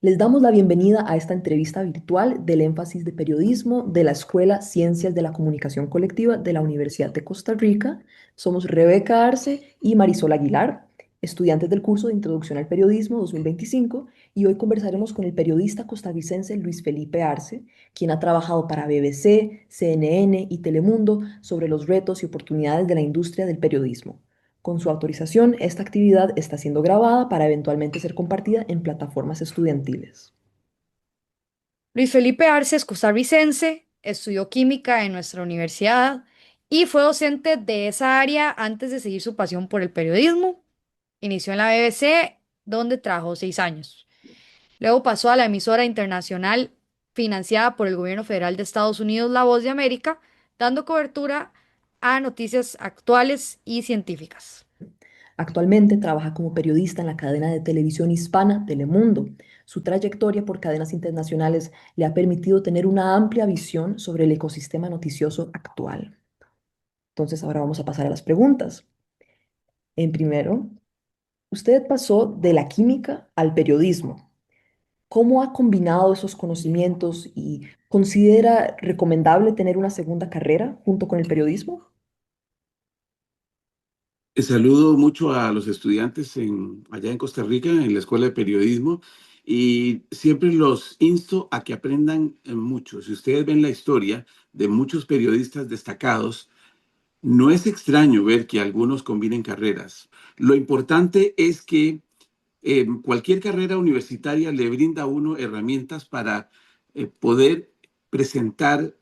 Les damos la bienvenida a esta entrevista virtual del énfasis de periodismo de la Escuela Ciencias de la Comunicación Colectiva de la Universidad de Costa Rica. Somos Rebeca Arce y Marisol Aguilar, estudiantes del curso de Introducción al Periodismo 2025, y hoy conversaremos con el periodista costarricense Luis Felipe Arce, quien ha trabajado para BBC, CNN y Telemundo sobre los retos y oportunidades de la industria del periodismo. Con su autorización, esta actividad está siendo grabada para eventualmente ser compartida en plataformas estudiantiles. Luis Felipe Arce es costarricense, estudió química en nuestra universidad y fue docente de esa área antes de seguir su pasión por el periodismo. Inició en la BBC, donde trabajó 6 años. Luego pasó a la emisora internacional financiada por el gobierno federal de Estados Unidos, La Voz de América, dando cobertura a noticias actuales y científicas. Actualmente trabaja como periodista en la cadena de televisión hispana Telemundo. Su trayectoria por cadenas internacionales le ha permitido tener una amplia visión sobre el ecosistema noticioso actual. Entonces, ahora vamos a pasar a las preguntas. En primero, usted pasó de la química al periodismo. ¿Cómo ha combinado esos conocimientos y considera recomendable tener una segunda carrera junto con el periodismo? Saludo mucho a los estudiantes allá en Costa Rica, en la Escuela de Periodismo, y siempre los insto a que aprendan mucho. Si ustedes ven la historia de muchos periodistas destacados, no es extraño ver que algunos combinen carreras. Lo importante es que cualquier carrera universitaria le brinda a uno herramientas para poder presentar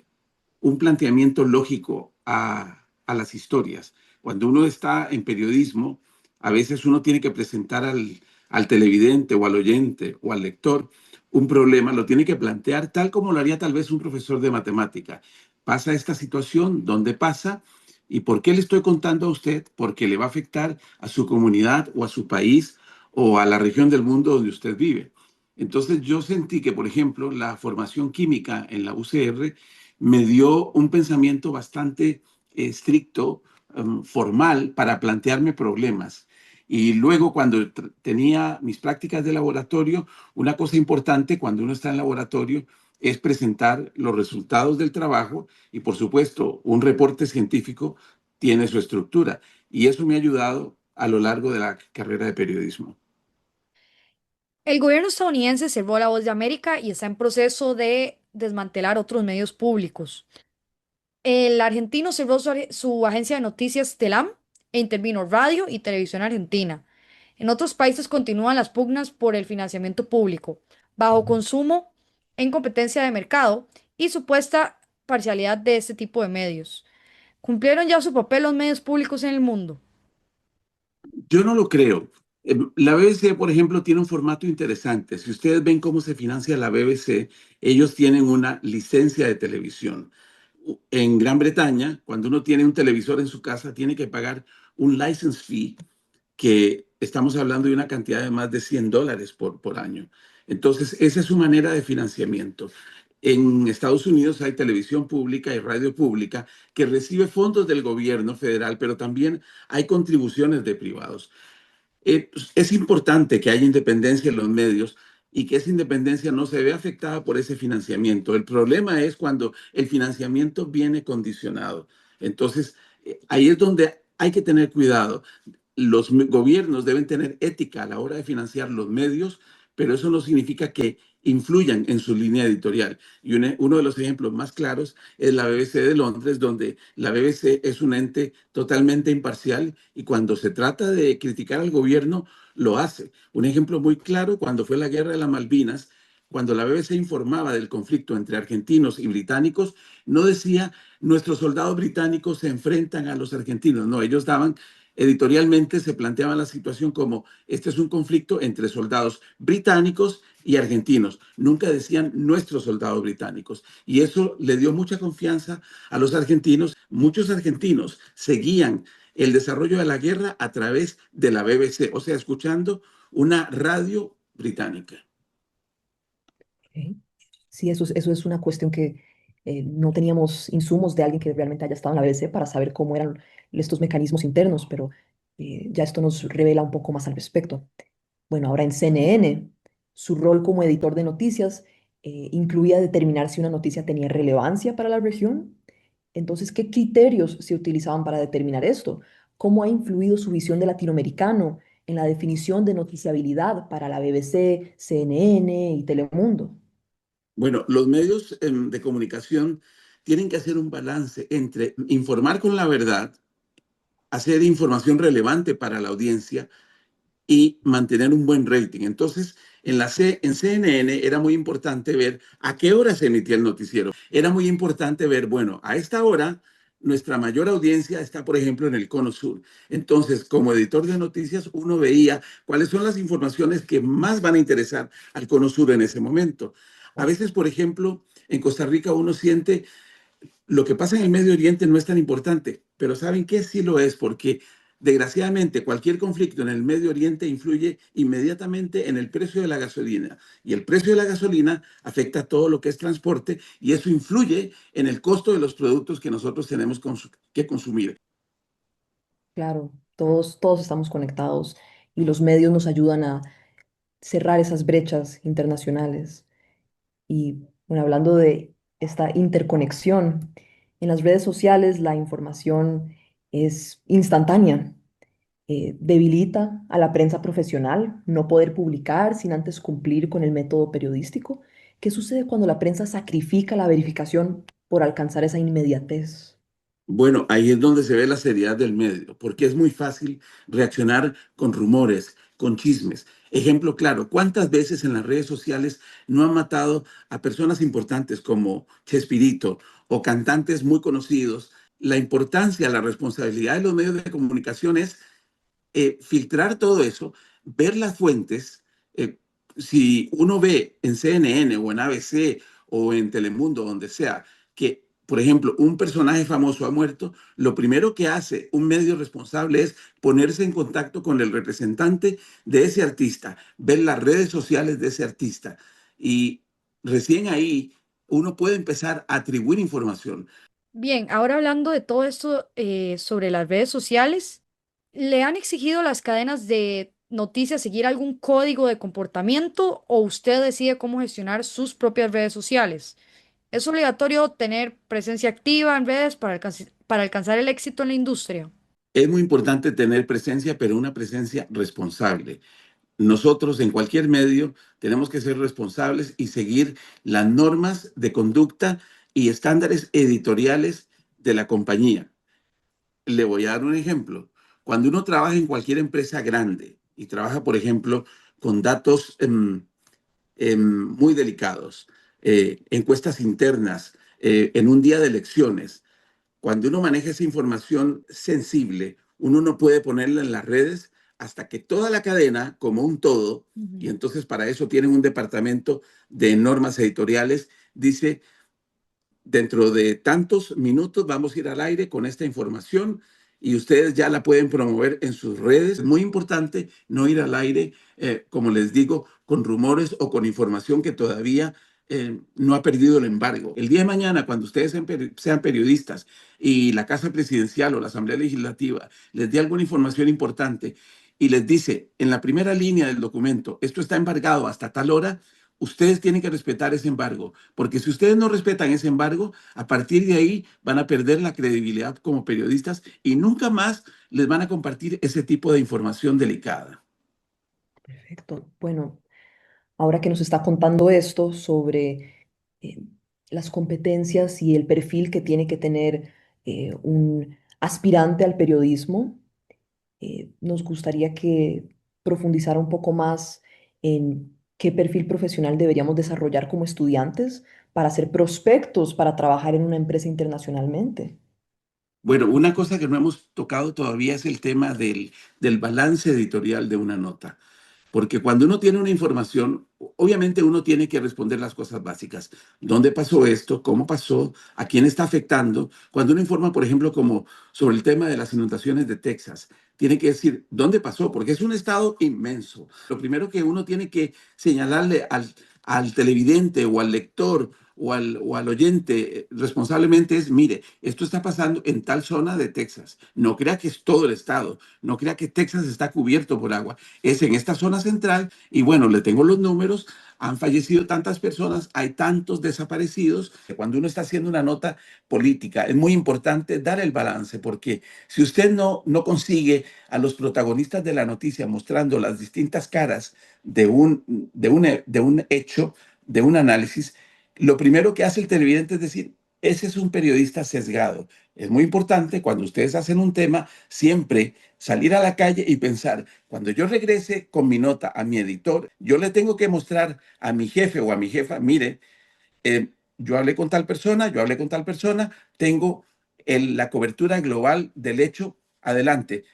un planteamiento lógico a las historias. Cuando uno está en periodismo, a veces uno tiene que presentar al televidente o al oyente o al lector un problema, lo tiene que plantear tal como lo haría tal vez un profesor de matemática. Pasa esta situación, ¿dónde pasa? ¿Y por qué le estoy contando a usted? Porque le va a afectar a su comunidad o a su país o a la región del mundo donde usted vive. Entonces yo sentí que, por ejemplo, la formación química en la UCR me dio un pensamiento bastante estricto, formal, para plantearme problemas. Y luego, cuando tenía mis prácticas de laboratorio, una cosa importante cuando uno está en laboratorio es presentar los resultados del trabajo y, por supuesto, un reporte científico tiene su estructura. Y eso me ha ayudado a lo largo de la carrera de periodismo. El gobierno estadounidense cerró La Voz de América y está en proceso de desmantelar otros medios públicos. El argentino cerró su agencia de noticias Telam e intervino Radio y Televisión Argentina. En otros países continúan las pugnas por el financiamiento público, bajo consumo en competencia de mercado y supuesta parcialidad de este tipo de medios. ¿Cumplieron ya su papel los medios públicos en el mundo? Yo no lo creo. La BBC, por ejemplo, tiene un formato interesante. Si ustedes ven cómo se financia la BBC, ellos tienen una licencia de televisión. En Gran Bretaña, cuando uno tiene un televisor en su casa, tiene que pagar un license fee, que estamos hablando de una cantidad de más de $100 por año. Entonces, esa es su manera de financiamiento. En Estados Unidos hay televisión pública y radio pública que recibe fondos del gobierno federal, pero también hay contribuciones de privados. Es importante que haya independencia en los medios y que esa independencia no se vea afectada por ese financiamiento. El problema es cuando el financiamiento viene condicionado. Entonces, ahí es donde hay que tener cuidado. Los gobiernos deben tener ética a la hora de financiar los medios, pero eso no significa que influyan en su línea editorial. Y uno de los ejemplos más claros es la BBC de Londres, donde la BBC es un ente totalmente imparcial y cuando se trata de criticar al gobierno, lo hace. Un ejemplo muy claro, cuando fue la guerra de las Malvinas, cuando la BBC informaba del conflicto entre argentinos y británicos, no decía nuestros soldados británicos se enfrentan a los argentinos, no, ellos daban editorialmente se planteaba la situación como este es un conflicto entre soldados británicos y argentinos. Nunca decían nuestros soldados británicos. Y eso le dio mucha confianza a los argentinos. Muchos argentinos seguían el desarrollo de la guerra a través de la BBC, o sea, escuchando una radio británica. Ok. Sí, eso es una cuestión que no teníamos insumos de alguien que realmente haya estado en la BBC para saber cómo eran estos mecanismos internos, pero ya esto nos revela un poco más al respecto. Bueno, ahora en CNN, Su rol como editor de noticias incluía determinar si una noticia tenía relevancia para la región. Entonces, ¿qué criterios se utilizaban para determinar esto? ¿Cómo ha influido su visión de latinoamericano en la definición de noticiabilidad para la BBC, CNN y Telemundo? Bueno, los medios de comunicación tienen que hacer un balance entre informar con la verdad, hacer información relevante para la audiencia y mantener un buen rating. Entonces, en CNN era muy importante ver a qué hora se emitía el noticiero. Era muy importante ver, bueno, a esta hora nuestra mayor audiencia está, por ejemplo, en el Cono Sur. Entonces, como editor de noticias, uno veía cuáles son las informaciones que más van a interesar al Cono Sur en ese momento. A veces, por ejemplo, en Costa Rica uno siente lo que pasa en el Medio Oriente no es tan importante, pero ¿saben qué? Sí lo es, porque desgraciadamente cualquier conflicto en el Medio Oriente influye inmediatamente en el precio de la gasolina. Y el precio de la gasolina afecta todo lo que es transporte y eso influye en el costo de los productos que nosotros tenemos que consumir. Claro, todos estamos conectados y los medios nos ayudan a cerrar esas brechas internacionales. Y bueno, hablando de esta interconexión, en las redes sociales la información es instantánea. Debilita a la prensa profesional no poder publicar sin antes cumplir con el método periodístico. ¿Qué sucede cuando la prensa sacrifica la verificación por alcanzar esa inmediatez? Bueno, ahí es donde se ve la seriedad del medio, porque es muy fácil reaccionar con rumores, con chismes. Ejemplo claro, ¿cuántas veces en las redes sociales no han matado a personas importantes como Chespirito o cantantes muy conocidos? La importancia, la responsabilidad de los medios de comunicación es filtrar todo eso, ver las fuentes. Si uno ve en CNN o en ABC o en Telemundo, donde sea, que, por ejemplo, un personaje famoso ha muerto, lo primero que hace un medio responsable es ponerse en contacto con el representante de ese artista, ver las redes sociales de ese artista y recién ahí uno puede empezar a atribuir información. Bien, ahora hablando de todo esto sobre las redes sociales, ¿le han exigido las cadenas de noticias seguir algún código de comportamiento o usted decide cómo gestionar sus propias redes sociales? ¿Es obligatorio tener presencia activa en redes para alcanzar el éxito en la industria? Es muy importante tener presencia, pero una presencia responsable. Nosotros en cualquier medio tenemos que ser responsables y seguir las normas de conducta y estándares editoriales de la compañía. Le voy a dar un ejemplo. Cuando uno trabaja en cualquier empresa grande y trabaja, por ejemplo, con datos muy delicados, encuestas internas, en un día de elecciones, cuando uno maneja esa información sensible, uno no puede ponerla en las redes hasta que toda la cadena, como un todo, y Ujú. entonces para eso tienen un departamento de normas editoriales, dice, dentro de tantos minutos vamos a ir al aire con esta información y ustedes ya la pueden promover en sus redes. Es muy importante no ir al aire, como les digo, con rumores o con información que todavía no ha perdido el embargo. El día de mañana, cuando ustedes sean periodistas y la Casa Presidencial o la Asamblea Legislativa les dé alguna información importante y les dice en la primera línea del documento, esto está embargado hasta tal hora, ustedes tienen que respetar ese embargo, porque si ustedes no respetan ese embargo, a partir de ahí van a perder la credibilidad como periodistas y nunca más les van a compartir ese tipo de información delicada. Perfecto. Bueno, ahora que nos está contando esto sobre eh, las competencias y el perfil que tiene que tener un aspirante al periodismo, nos gustaría que profundizara un poco más en qué perfil profesional deberíamos desarrollar como estudiantes para ser prospectos, para trabajar en una empresa internacionalmente. Bueno, una cosa que no hemos tocado todavía es el tema del balance editorial de una nota. Porque cuando uno tiene una información, obviamente uno tiene que responder las cosas básicas. ¿Dónde pasó esto? ¿Cómo pasó? ¿A quién está afectando? Cuando uno informa, por ejemplo, como sobre el tema de las inundaciones de Texas, tiene que decir dónde pasó, porque es un estado inmenso. Lo primero que uno tiene que señalarle al televidente o al lector o al oyente responsablemente es, mire, esto está pasando en tal zona de Texas. No crea que es todo el estado, no crea que Texas está cubierto por agua. Es en esta zona central y bueno, le tengo los números. Han fallecido tantas personas, hay tantos desaparecidos. Cuando uno está haciendo una nota política, es muy importante dar el balance, porque si usted no consigue a los protagonistas de la noticia mostrando las distintas caras de un hecho, de un análisis, lo primero que hace el televidente es decir, ese es un periodista sesgado. Es muy importante cuando ustedes hacen un tema, siempre salir a la calle y pensar, cuando yo regrese con mi nota a mi editor, yo le tengo que mostrar a mi jefe o a mi jefa, mire, yo hablé con tal persona, yo hablé con tal persona, tengo la cobertura global del hecho, adelante.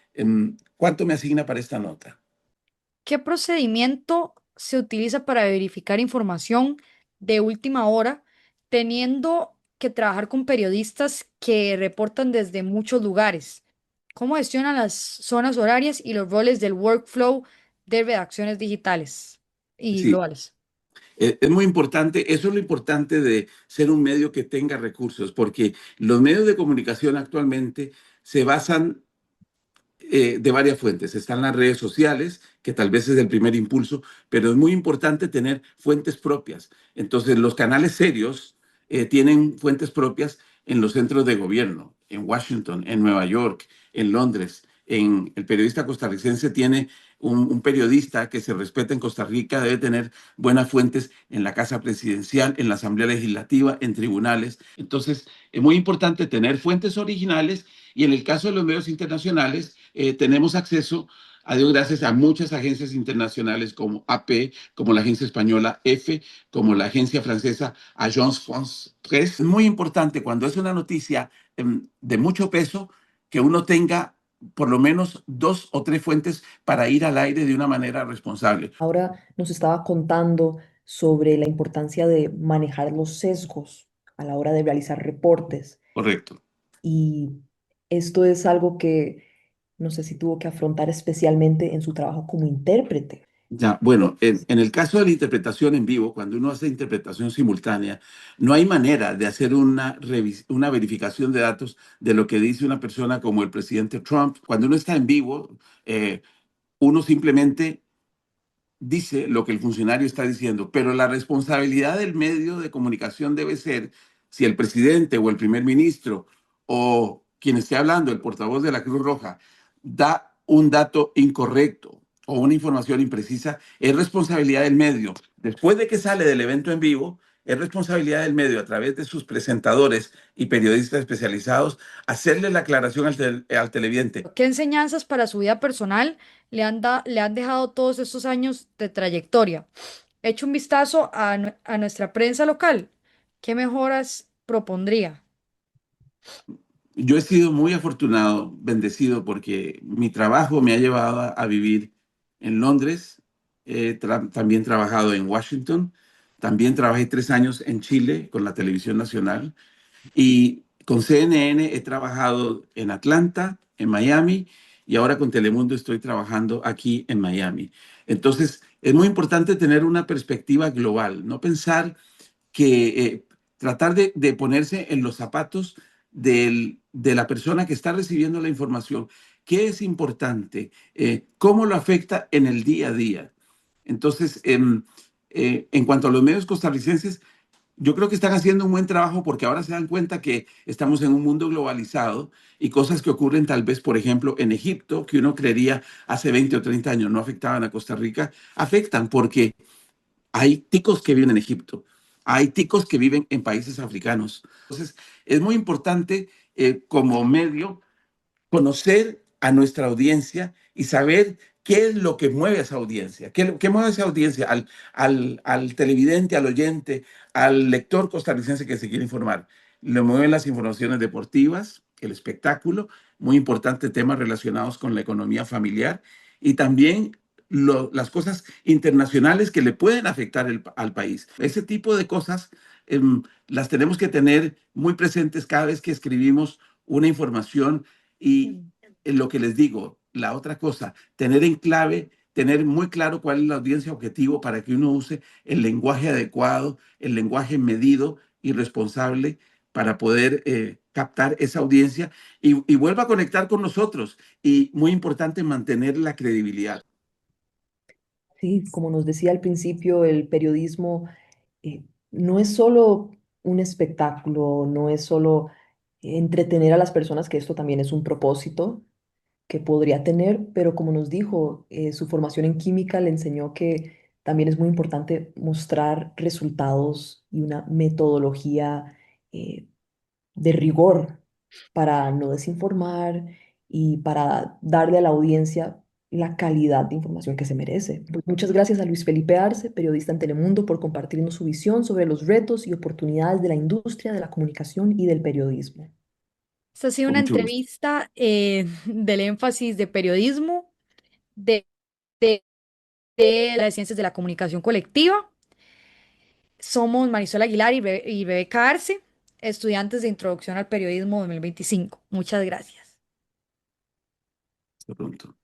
¿Cuánto me asigna para esta nota? ¿Qué procedimiento se utiliza para verificar información de última hora, teniendo que trabajar con periodistas que reportan desde muchos lugares? ¿Cómo gestionan las zonas horarias y los roles del workflow de redacciones digitales y Sí, globales? es muy importante, eso es lo importante de ser un medio que tenga recursos, porque los medios de comunicación actualmente se basan de varias fuentes. Están las redes sociales, que tal vez es el primer impulso, pero es muy importante tener fuentes propias. Entonces, los canales serios tienen fuentes propias en los centros de gobierno, en Washington, en Nueva York, en Londres. El periodista costarricense tiene un periodista que se respeta en Costa Rica, debe tener buenas fuentes en la Casa Presidencial, en la Asamblea Legislativa, en tribunales. Entonces, es muy importante tener fuentes originales y en el caso de los medios internacionales, tenemos acceso, a Dios gracias, a muchas agencias internacionales como AP, como la agencia española EFE, como la agencia francesa Agence France Presse. Es muy importante cuando es una noticia de mucho peso que uno tenga por lo menos 2 o 3 fuentes para ir al aire de una manera responsable. Ahora nos estaba contando sobre la importancia de manejar los sesgos a la hora de realizar reportes. Correcto. Y esto es algo que no sé si tuvo que afrontar especialmente en su trabajo como intérprete. Ya, bueno, en el caso de la interpretación en vivo, cuando uno hace interpretación simultánea, no hay manera de hacer una verificación de datos de lo que dice una persona como el presidente Trump. Cuando uno está en vivo, uno simplemente dice lo que el funcionario está diciendo, pero la responsabilidad del medio de comunicación debe ser si el presidente o el primer ministro o quien esté hablando, el portavoz de la Cruz Roja, da un dato incorrecto o una información imprecisa, es responsabilidad del medio. Después de que sale del evento en vivo, es responsabilidad del medio, a través de sus presentadores y periodistas especializados, hacerle la aclaración al televidente. ¿Qué enseñanzas para su vida personal le han dejado todos estos años de trayectoria? Echo un vistazo a nuestra prensa local. ¿Qué mejoras propondría? Yo he sido muy afortunado, bendecido, porque mi trabajo me ha llevado a vivir en Londres. También trabajado en Washington. También trabajé 3 años en Chile con la televisión nacional. Y con CNN he trabajado en Atlanta, en Miami, y ahora con Telemundo estoy trabajando aquí en Miami. Entonces, es muy importante tener una perspectiva global, no pensar que tratar de ponerse en los zapatos de la persona que está recibiendo la información. ¿Qué es importante? ¿Cómo lo afecta en el día a día? Entonces, en cuanto a los medios costarricenses, yo creo que están haciendo un buen trabajo porque ahora se dan cuenta que estamos en un mundo globalizado y cosas que ocurren tal vez, por ejemplo, en Egipto, que uno creería hace 20 o 30 años no afectaban a Costa Rica, afectan porque hay ticos que viven en Egipto, hay ticos que viven en países africanos. Entonces, es muy importante como medio conocer a nuestra audiencia y saber qué es lo que mueve a esa audiencia, qué mueve a esa audiencia, al televidente, al oyente, al lector costarricense que se quiere informar. Le mueven las informaciones deportivas, el espectáculo, muy importante temas relacionados con la economía familiar y también las cosas internacionales que le pueden afectar al país. Ese tipo de cosas las tenemos que tener muy presentes cada vez que escribimos una información y Mm. en lo que les digo, la otra cosa, tener en clave, tener muy claro cuál es la audiencia objetivo para que uno use el lenguaje adecuado, el lenguaje medido y responsable para poder captar esa audiencia y vuelva a conectar con nosotros. Y muy importante, mantener la credibilidad. Sí, como nos decía al principio, el periodismo no es solo un espectáculo, no es solo entretener a las personas, que esto también es un propósito que podría tener, pero como nos dijo, su formación en química le enseñó que también es muy importante mostrar resultados y una metodología eh, de rigor para no desinformar y para darle a la audiencia la calidad de información que se merece. Pues muchas gracias a Luis Felipe Arce, periodista en Telemundo, por compartirnos su visión sobre los retos y oportunidades de la industria de la comunicación y del periodismo. Esta ha sido Con una mucho gusto. entrevista del énfasis de periodismo, de, de, de las ciencias de la comunicación colectiva. Somos Marisol Aguilar y Rebeca Arce, estudiantes de Introducción al Periodismo 2025. Muchas gracias. Hasta pronto.